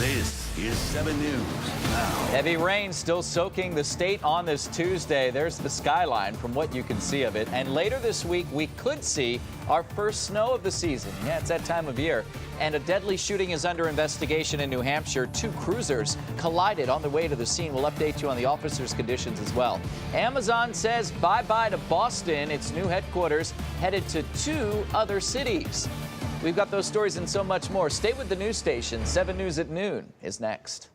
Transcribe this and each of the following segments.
This is 7 News now. Heavy rain still soaking the state on this Tuesday. There's the skyline from what you can see of it. And later this week, we could see our first snow of the season. Yeah, it's that time of year. And a deadly shooting is under investigation in New Hampshire. 2 cruisers collided on the way to the scene. We'll update you on the officers' conditions as well. Amazon says bye-bye to Boston, its new headquarters, headed to 2 other cities. We've got those stories and so much more. Stay with the news station. 7 News at noon is next.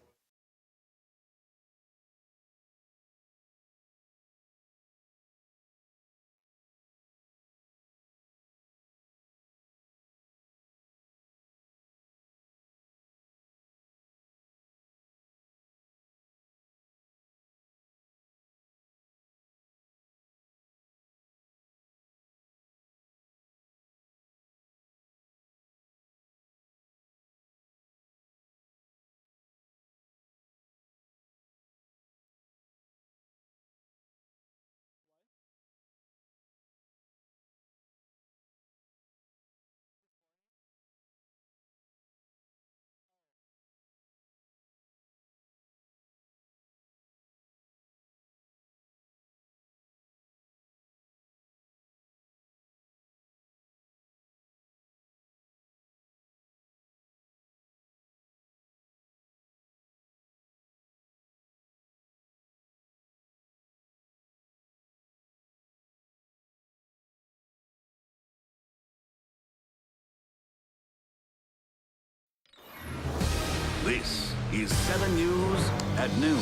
This is 7 News at noon.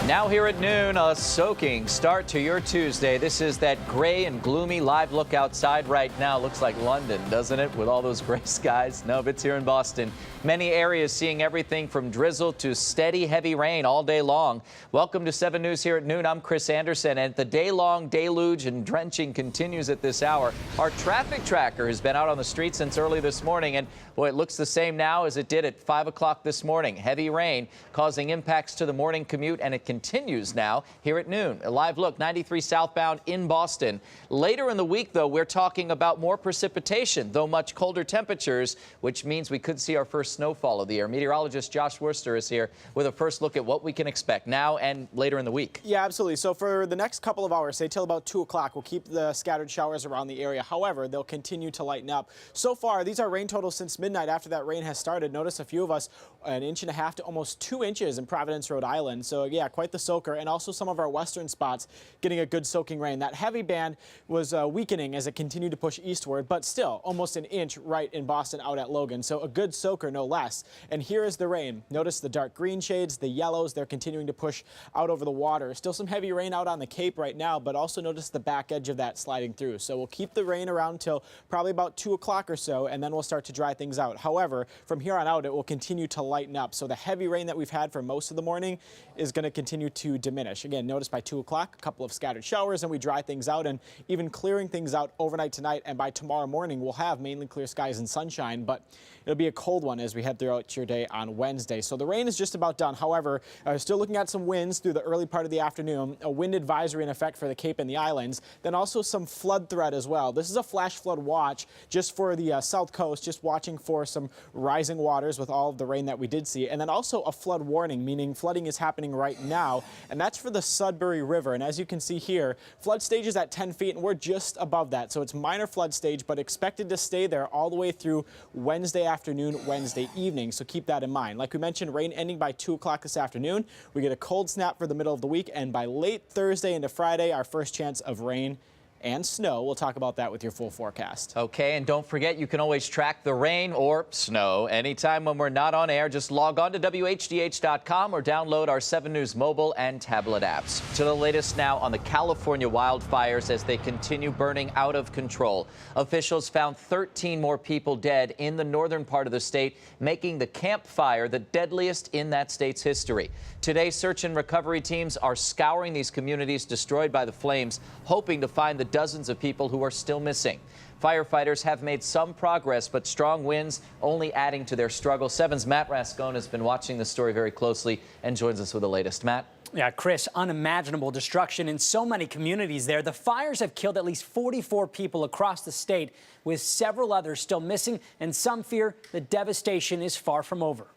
Now here at noon, a soaking start to your Tuesday. This is that gray and gloomy live look outside right now. Looks like London, doesn't it, with all those gray skies? No, it's here in Boston. Many areas seeing everything from drizzle to steady, heavy rain all day long. Welcome to 7 News here at noon. I'm Chris Anderson, and the day-long deluge and drenching continues at this hour. Our traffic tracker has been out on the street since early this morning, and boy, it looks the same now as it did at 5 o'clock this morning. Heavy rain causing impacts to the morning commute, and it continues now here at noon. A live look, 93 southbound in Boston. Later in the week, though, we're talking about more precipitation, though much colder temperatures, which means we could see our first snowfall of the year. Meteorologist Josh Worcester is here with a first look at what we can expect now and later in the week. Yeah, absolutely. So for the next couple of hours, say till about 2 o'clock, we'll keep the scattered showers around the area. However, they'll continue to lighten up. So far, these are rain totals since midnight after that rain has started. Notice a few of us 1.5 inches to almost 2 inches in Providence, Rhode Island. So yeah, quite the soaker, and also some of our western spots getting a good soaking rain. That heavy band was weakening as it continued to push eastward, but still almost an inch right in Boston out at Logan. So a good soaker, no less. And here is the rain. Notice the dark green shades, the yellows, they're continuing to push out over the water. Still some heavy rain out on the Cape right now, but also notice the back edge of that sliding through. So we'll keep the rain around till probably about 2 o'clock or so, and then we'll start to dry things out. However, from here on out, it will continue to lighten up. So the heavy rain that we've had for most of the morning is going to continue to diminish. Again, notice by 2 o'clock, a couple of scattered showers, and we dry things out, and even clearing things out overnight tonight. And by tomorrow morning, we'll have mainly clear skies and sunshine, but it'll be a cold one as we head throughout your day on Wednesday. So the rain is just about done. However, still looking at some winds through the early part of the afternoon, a wind advisory in effect for the Cape and the islands, then also some flood threat as well. This is a flash flood watch just for the south coast, just watching for some rising waters with all of the rain that we did see. And then also a flood warning, meaning flooding is happening right now, and that's for the Sudbury River. And as you can see here, flood stage is at 10 feet, and we're just above that. So it's minor flood stage, but expected to stay there all the way through Wednesday afternoon, Wednesday evening. So keep that in mind. Like we mentioned, rain ending by 2 o'clock this afternoon. We get a cold snap for the middle of the week, and by late Thursday into Friday, our first chance of rain and snow. We'll talk about that with your full forecast. Okay, and don't forget, you can always track the rain or snow anytime when we're not on air. Just log on to WHDH.com or download our 7 News mobile and tablet apps. To the latest now on the California wildfires as they continue burning out of control. Officials found 13 more people dead in the northern part of the state, making the Camp Fire the deadliest in that state's history. Today, search and recovery teams are scouring these communities destroyed by the flames, hoping to find the dozens of people who are still missing. Firefighters have made some progress, but strong winds only adding to their struggle. 7's Matt Rascone has been watching the story very closely and joins us with the latest. Matt? Yeah, Chris, unimaginable destruction in so many communities there. The fires have killed at least 44 people across the state, with several others still missing, and some fear the devastation is far from over.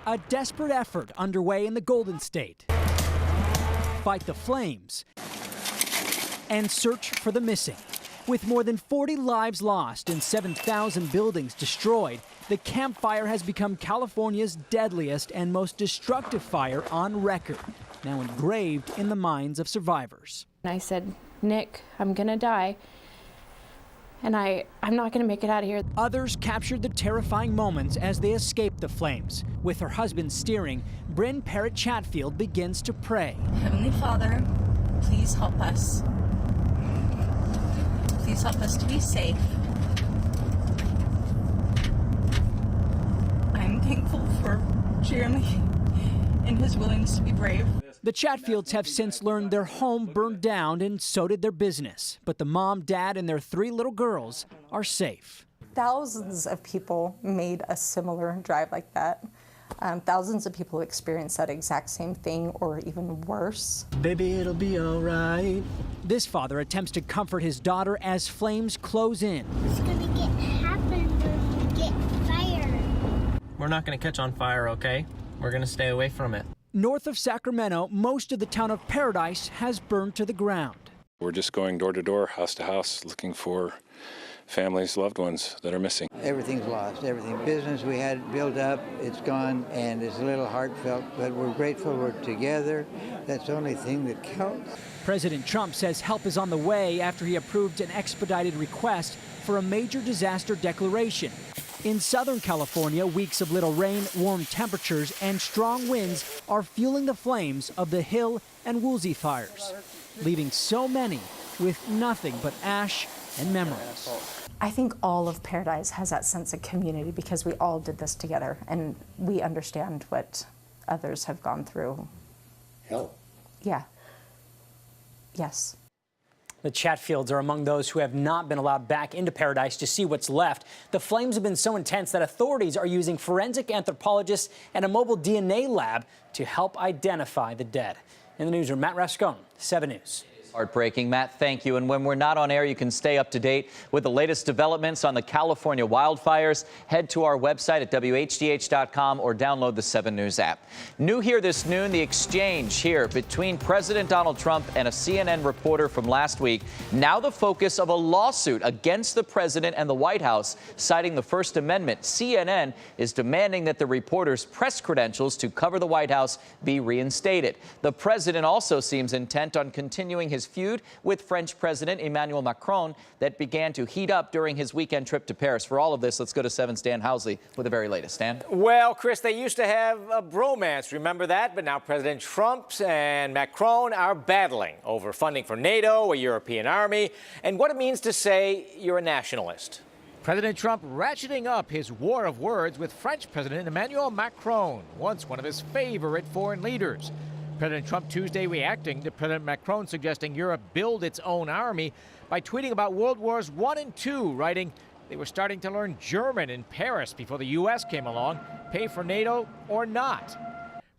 A desperate effort underway in the Golden State. Fight the flames and search for the missing. With more than 40 lives lost and 7,000 buildings destroyed, the Camp Fire has become California's deadliest and most destructive fire on record, now engraved in the minds of survivors. I said, Nick, I'm gonna die, and I'm not gonna make it out of here. Others captured the terrifying moments as they escaped the flames. With her husband steering, Bryn Parrott Chatfield begins to pray. Heavenly Father, please help us. Please help us to be safe. I'm thankful for Jeremy and his willingness to be brave. The Chatfields have since learned their home burned down, and so did their business. But the mom, dad, and their 3 little girls are safe. Thousands of people made a similar drive like that. Thousands of people experienced that exact same thing or even worse. Baby, it'll be all right. This father attempts to comfort his daughter as flames close in. What's gonna happen when we get fired? We're not gonna catch on fire, okay? We're gonna stay away from it. North of Sacramento, most of the town of Paradise has burned to the ground. We're just going door to door, house to house, looking for families, loved ones that are missing. Everything's lost, everything. Business we had built up, it's gone, and it's a little heartfelt, but we're grateful we're together. That's the only thing that counts. President Trump says help is on the way after he approved an expedited request for a major disaster declaration. In Southern California, weeks of little rain, warm temperatures, and strong winds are fueling the flames of the Hill and Woolsey fires, leaving so many with nothing but ash and memories. I think all of Paradise has that sense of community because we all did this together and we understand what others have gone through. Help. Yeah. Yes. The Chatfields are among those who have not been allowed back into Paradise to see what's left. The flames have been so intense that authorities are using forensic anthropologists and a mobile DNA lab to help identify the dead. In the newsroom, Matt Rascone, 7 News. Heartbreaking. Matt, thank you. And when we're not on air, you can stay up to date with the latest developments on the California wildfires. Head to our website at WHDH.com or download the 7 News app. New here this noon, the exchange here between President Donald Trump and a CNN reporter from last week. Now the focus of a lawsuit against the president and the White House, citing the First Amendment. CNN is demanding that the reporter's press credentials to cover the White House be reinstated. The president also seems intent on continuing his feud with French President Emmanuel Macron that began to heat up during his weekend trip to Paris. For all of this, let's go to 7's Dan Housley with the very latest. Dan? Well, Chris, they used to have a bromance, remember that? But now President Trump and Macron are battling over funding for NATO, a European army, and what it means to say you're a nationalist. President Trump ratcheting up his war of words with French President Emmanuel Macron, once one of his favorite foreign leaders. President Trump Tuesday reacting to President Macron suggesting Europe build its own army by tweeting about World Wars I and II, writing they were starting to learn German in Paris before the U.S. came along, pay for NATO or not.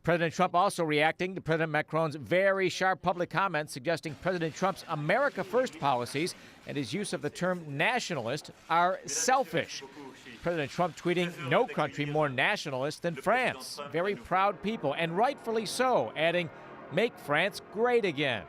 President Trump also reacting to President Macron's very sharp public comments suggesting President Trump's America First policies and his use of the term nationalist are selfish. President Trump tweeting, no country more nationalist than France. Very proud people, and rightfully so, adding, make France great again.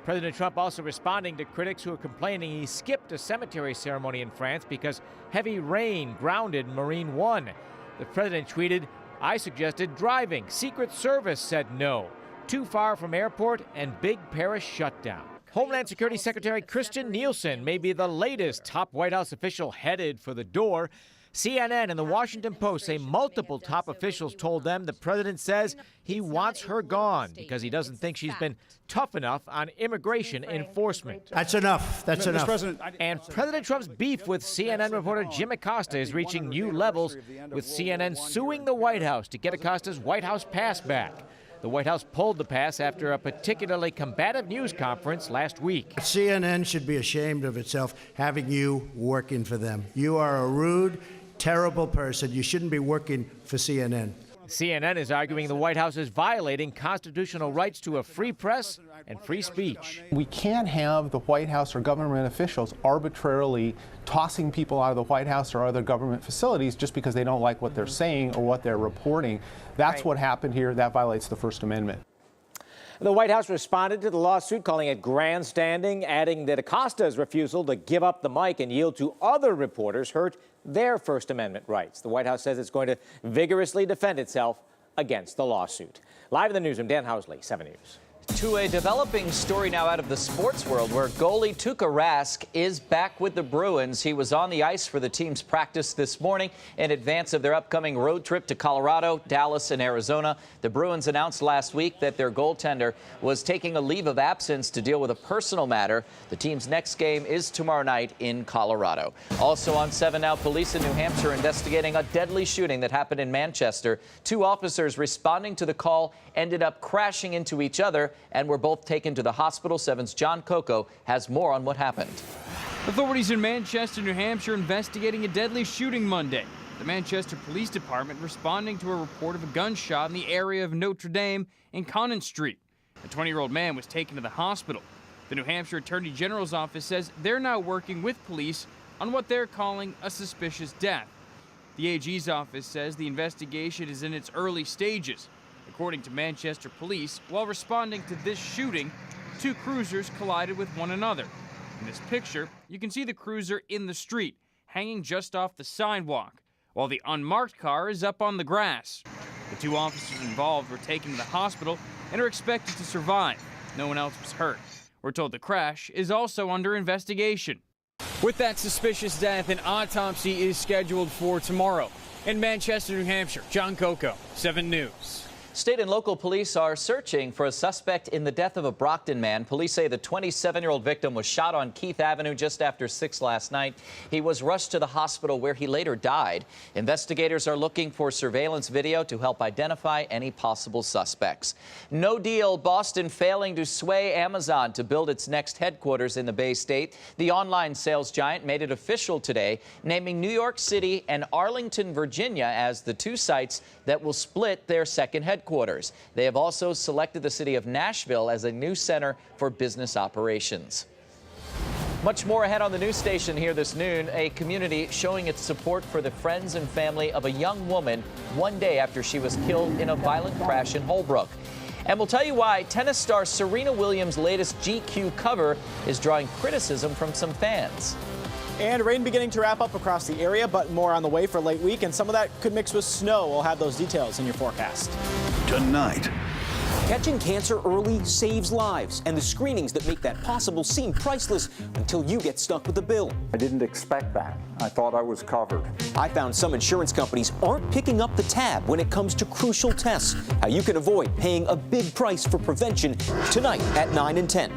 President Trump also responding to critics who are complaining he skipped a cemetery ceremony in France because heavy rain grounded Marine One. The president tweeted, I suggested driving. Secret Service said no. Too far from airport and big Paris shutdown. Homeland Security Secretary Kirstjen Nielsen may be the latest top White House official headed for the door. CNN and the Washington Post say multiple top officials told them the president says he wants her gone because he doesn't think she's been tough enough on immigration enforcement. That's enough. That's enough. And President Trump's beef with CNN reporter Jim Acosta is reaching new levels, with CNN suing the White House to get Acosta's White House pass back. The White House pulled the pass after a particularly combative news conference last week. CNN should be ashamed of itself having you working for them. You are a rude, terrible person. You shouldn't be working for CNN. CNN is arguing the White House is violating constitutional rights to a free press and free speech. We can't have the White House or government officials arbitrarily tossing people out of the White House or other government facilities just because they don't like what they're saying or what they're reporting. That's what happened here. That violates the First Amendment. The White House responded to the lawsuit, calling it grandstanding, adding that Acosta's refusal to give up the mic and yield to other reporters hurt their First Amendment rights. The White House says it's going to vigorously defend itself against the lawsuit. Live in the newsroom, Dan Housley, 7 News. To a developing story now out of the sports world, where goalie Tuukka Rask is back with the Bruins. He was on the ice for the team's practice this morning in advance of their upcoming road trip to Colorado, Dallas, and Arizona. The Bruins announced last week that their goaltender was taking a leave of absence to deal with a personal matter. The team's next game is tomorrow night in Colorado. Also on 7 Now, police in New Hampshire investigating a deadly shooting that happened in Manchester. 2 officers responding to the call ended up crashing into each other and were both taken to the hospital. 7's John Coco has more on what happened. Authorities in Manchester, New Hampshire investigating a deadly shooting Monday. The Manchester Police Department responding to a report of a gunshot in the area of Notre Dame and Conant Street. A 20-year-old man was taken to the hospital. The New Hampshire Attorney General's office says they're now working with police on what they're calling a suspicious death. The AG's office says the investigation is in its early stages. According to Manchester police, while responding to this shooting, 2 cruisers collided with one another. In this picture, you can see the cruiser in the street, hanging just off the sidewalk, while the unmarked car is up on the grass. The 2 officers involved were taken to the hospital and are expected to survive. No one else was hurt. We're told the crash is also under investigation. With that suspicious death, an autopsy is scheduled for tomorrow. In Manchester, New Hampshire, John Coco, 7 News. State and local police are searching for a suspect in the death of a Brockton man. Police say the 27-year-old victim was shot on Keith Avenue just after 6 last night. He was rushed to the hospital where he later died. Investigators are looking for surveillance video to help identify any possible suspects. No deal. Boston failing to sway Amazon to build its next headquarters in the Bay State. The online sales giant made it official today, naming New York City and Arlington, Virginia as the 2 sites that will split their second headquarters. They have also selected the city of Nashville as a new center for business operations. Much more ahead on the news station here this noon. A community showing its support for the friends and family of a young woman 1 day after she was killed in a violent crash in Holbrook. And we'll tell you why tennis star Serena Williams' latest GQ cover is drawing criticism from some fans. And rain beginning to wrap up across the area, but more on the way for late week, and some of that could mix with snow. We'll have those details in your forecast. Tonight. Catching cancer early saves lives, and the screenings that make that possible seem priceless until you get stuck with the bill. I didn't expect that. I thought I was covered. I found some insurance companies aren't picking up the tab when it comes to crucial tests. How you can avoid paying a big price for prevention tonight at 9 and 10.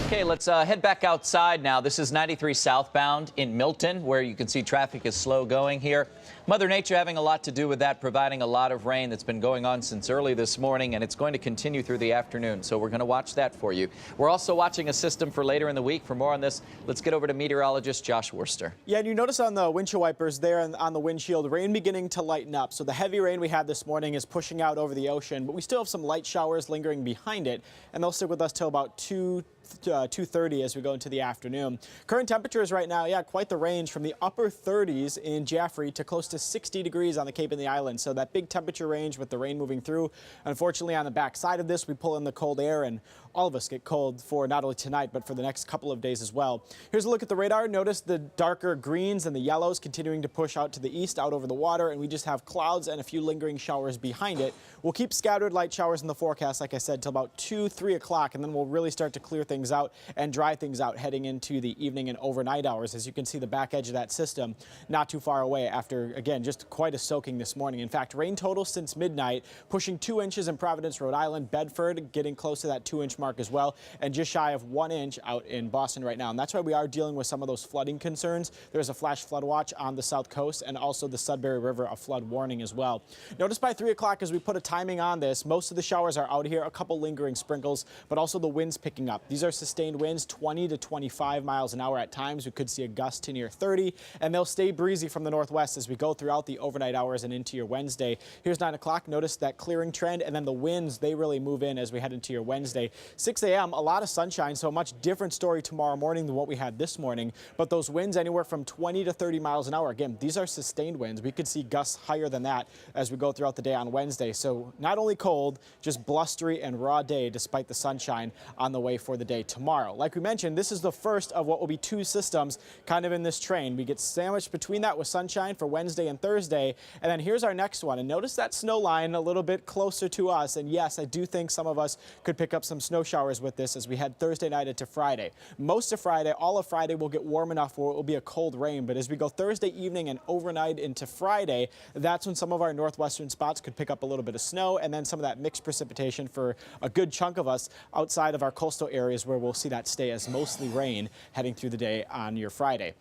Okay, let's head back outside now. This is 93 southbound in Milton, where you can see traffic is slow going here. Mother Nature having a lot to do with that, providing a lot of rain that's been going on since early this morning, and it's going to continue through the afternoon. So we're going to watch that for you. We're also watching a system for later in the week. For more on this, let's get over to meteorologist Josh Worster. Yeah, and you notice on the windshield wipers there and on the windshield, rain beginning to lighten up. So the heavy rain we had this morning is pushing out over the ocean, but we still have some light showers lingering behind it, and they'll stick with us till about 2:30 as we go into the afternoon. Current temperatures right now, yeah, quite the range from the upper 30s in Jaffrey to close to 60 degrees on the Cape and the Islands. So that big temperature range with the rain moving through. Unfortunately, on the back side of this, we pull in the cold air, and all of us get cold for not only tonight, but for the next couple of days as well. Here's a look at the radar. Notice the darker greens and the yellows continuing to push out to the east, out over the water, and we just have clouds and a few lingering showers behind it. We'll keep scattered light showers in the forecast, like I said, till about 2, 3 o'clock, and then we'll really start to clear things out and dry things out heading into the evening and overnight hours. As you can see, the back edge of that system not too far away after, again, just quite a soaking this morning. In fact, rain total since midnight, pushing 2 inches in Providence, Rhode Island, Bedford getting close to that 2-inch mark as well, and just shy of 1 inch out in Boston right now. And that's why we are dealing with some of those flooding concerns. There's a flash flood watch on the south coast, and also the Sudbury River, a flood warning as well. Notice by 3 o'clock, as we put a timing on this, most of the showers are out here, a couple lingering sprinkles, but also the winds picking up. These are are sustained winds, 20 to 25 miles an hour at times. We could see a gust to near 30, and they'll stay breezy from the northwest as we go throughout the overnight hours and into your Wednesday. Here's 9 o'clock. Notice that clearing trend, and then the winds, they really move in as we head into your Wednesday. 6 a.m., a lot of sunshine, so a much different story tomorrow morning than what we had this morning. But those winds anywhere from 20 to 30 miles an hour. Again, these are sustained winds. We could see gusts higher than that as we go throughout the day on Wednesday. So not only cold, just blustery and raw day despite the sunshine on the way for the day tomorrow. Like we mentioned, this is the first of what will be 2 systems kind of in this train. We get sandwiched between that with sunshine for Wednesday and Thursday. And then here's our next one. And notice that snow line a little bit closer to us. And yes, I do think some of us could pick up some snow showers with this as we head Thursday night into Friday. Most of Friday, all of Friday will get warm enough where it will be a cold rain. But as we go Thursday evening and overnight into Friday, that's when some of our northwestern spots could pick up a little bit of snow and then some of that mixed precipitation for a good chunk of us outside of our coastal areas where we'll see that stay as mostly rain heading through the day on your Friday.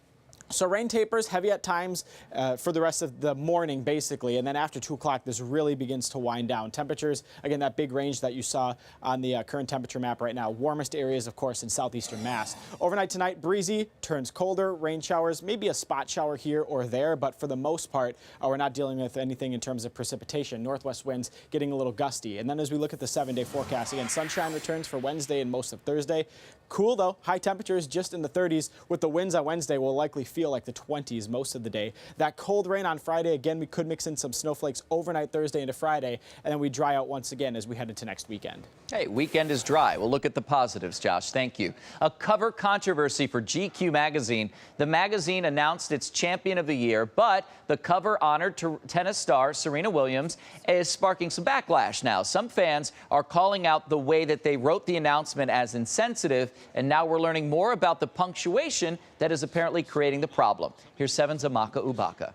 So rain tapers heavy at times for the rest of the morning, basically. And then after 2 o'clock, this really begins to wind down. Temperatures, again, that big range that you saw on the current temperature map right now. Warmest areas, of course, in southeastern Mass. Overnight tonight, breezy, turns colder, rain showers, maybe a spot shower here or there. But for the most part, we're not dealing with anything in terms of precipitation. Northwest winds getting a little gusty. And then as we look at the 7-day forecast, again, sunshine returns for Wednesday and most of Thursday. Cool, though. High temperatures just in the 30s with the winds on Wednesday will likely feel like the 20s most of the day. That cold rain on Friday, again, we could mix in some snowflakes overnight Thursday into Friday, and then we dry out once again as we head into next weekend. Hey, weekend is dry. We'll look at the positives, Josh. Thank you. A cover controversy for GQ magazine. The magazine announced its champion of the year, but the cover honored tennis star Serena Williams is sparking some backlash now. Some fans are calling out the way that they wrote the announcement as insensitive, and now we're learning more about the punctuation that is apparently creating the problem. Here's 7's Amaka Ubaka.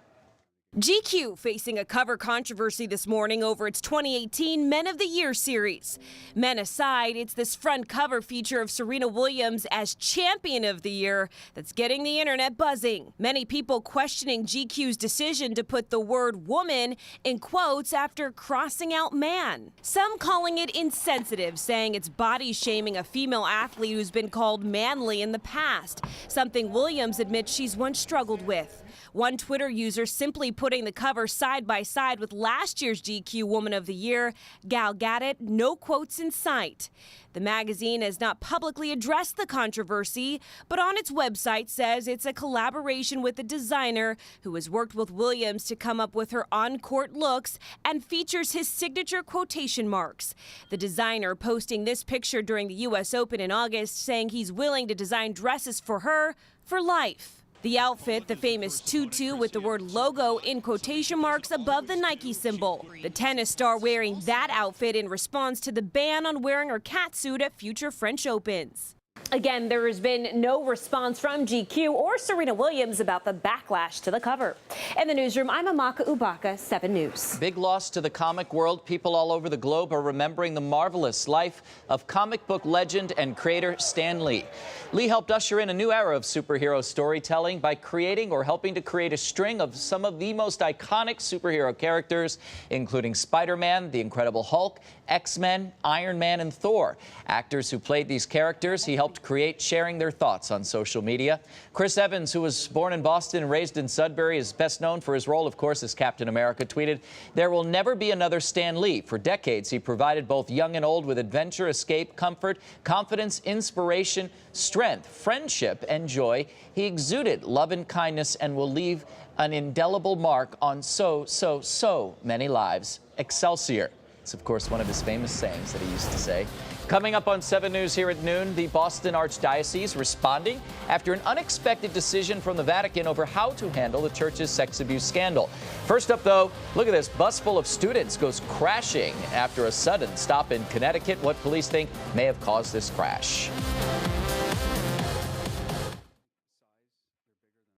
GQ facing a cover controversy this morning over its 2018 Men of the Year series. Men aside, it's this front cover feature of Serena Williams as champion of the year that's getting the internet buzzing. Many people questioning GQ's decision to put the word woman in quotes after crossing out man. Some calling it insensitive, saying it's body shaming a female athlete who's been called manly in the past, something Williams admits she's once struggled with. One Twitter user simply putting the cover side by side with last year's GQ Woman of the Year, Gal Gadot, no quotes in sight. The magazine has not publicly addressed the controversy, but on its website says it's a collaboration with a designer who has worked with Williams to come up with her on-court looks and features his signature quotation marks. The designer posting this picture during the U.S. Open in August, saying he's willing to design dresses for her for life. The outfit, the famous tutu with the word logo in quotation marks above the Nike symbol. The tennis star wearing that outfit in response to the ban on wearing her catsuit at future French Opens. Again, there has been no response from GQ or Serena Williams about the backlash to the cover. In the newsroom, I'm Amaka Ubaka, 7 News. Big loss to the comic world. People all over the globe are remembering the marvelous life of comic book legend and creator Stan Lee. Lee helped usher in a new era of superhero storytelling by creating or helping to create a string of some of the most iconic superhero characters, including Spider-Man, the Incredible Hulk, X-Men, Iron Man, and Thor. Actors who played these characters he helped create, sharing their thoughts on social media. Chris Evans, who was born in Boston and raised in Sudbury, is best known for his role, of course, as Captain America, tweeted, "There will never be another Stan Lee. For decades, he provided both young and old with adventure, escape, comfort, confidence, inspiration, strength, friendship, and joy. He exuded love and kindness and will leave an indelible mark on so many lives. Excelsior." It's, of course, one of his famous sayings that he used to say. Coming up on 7 News here at noon, the Boston Archdiocese responding after an unexpected decision from the Vatican over how to handle the church's sex abuse scandal. First up, though, look at this. Bus full of students goes crashing after a sudden stop in Connecticut. What police think may have caused this crash.